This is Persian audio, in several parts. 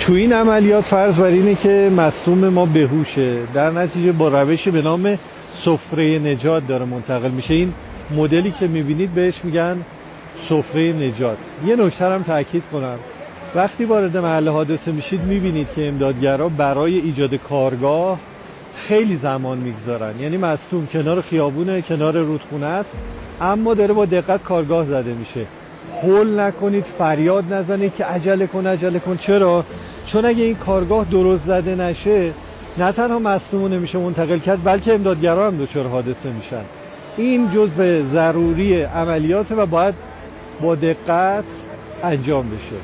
تو این عملیات فرض بر اینه که مصدوم ما بهوشه، در نتیجه با روشی به نام سفره نجات داره منتقل میشه. این مدلی که میبینید بهش میگن سفره نجات. یه نکته هم تاکید کنم، وقتی وارد محل حادثه میشید میبینید که امدادگرا برای ایجاد کارگاه خیلی زمان میگذارن. یعنی مصدوم کنار خیابونه، کنار رودخونه است، اما داره با دقت کارگاه زده میشه. هول نکنید، فریاد نزنید که عجله کن عجله کن. چرا؟ چون اگه این کارگاه درست زده نشه، نه تنها مصدوم نمیشه منتقل کرد، بلکه امدادگرا هم دچار حادثه میشن. این جزء ضروری عملیات و باید با دقت انجام بشه.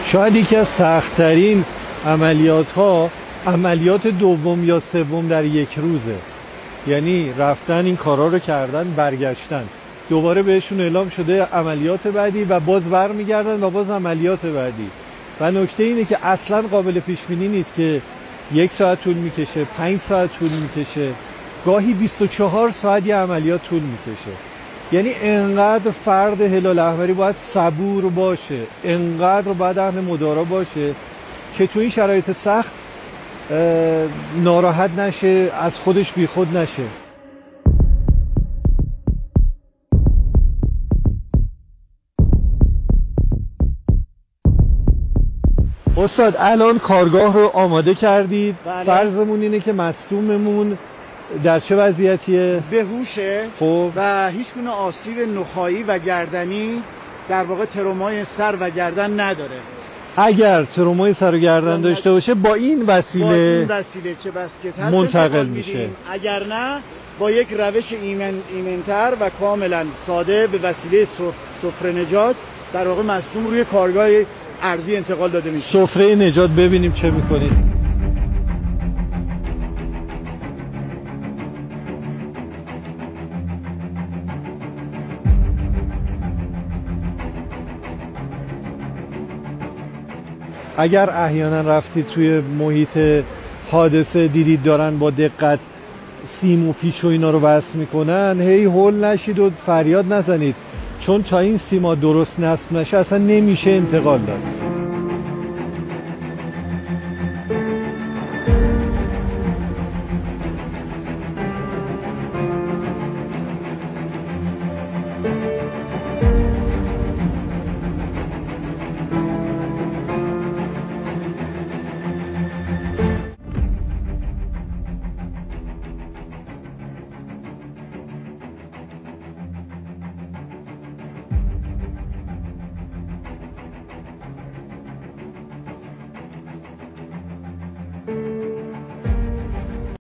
شاید یکی از سخت‌ترین عملیات دوم یا سوم در یک روزه. یعنی رفتن این کارا رو کردن، برگشتن، دوباره بهشون اعلام شده عملیات بعدی و باز برمیگردن و باز عملیات بعدی. و نکته اینه که اصلا قابل پیش بینی نیست که 1 ساعت طول میکشه، 5 ساعت طول میکشه، گاهی 24 ساعت یه عملیات طول میکشه. یعنی انقدر فرد هلال احمری باید صبور باشه، انقدر باید اهل مدارا باشه که تو این شرایط سخت ناراحت نشه، از خودش بیخود نشه. استاد الان کارگاه رو آماده کردید. بله. فرضمون اینه که مصدوممون در چه وضعیتیه؟ بهوشه. خب و هیچ گونه آسیب نخاعی و گردنی، در واقع ترومای سر و گردن نداره. اگر ترومای سر و گردن داشته باشه با این وسیله که بسکت هست منتقل میشه. اگر نه با یک روش ایمن‌تر و کاملا ساده به وسیله سفره نجات در واقع مصدوم روی کارگاه ارضی انتقال داده میشه. سفره نجات ببینیم چه میکنید. اگر احیانا رفتید توی محیط حادثه دیدید دارن با دقت سیم و پیچ و اینا رو وصل میکنن، هی هول نشید و فریاد نزنید، چون تا این سیما درست نصب نشه اصلا نمیشه انتقال داد.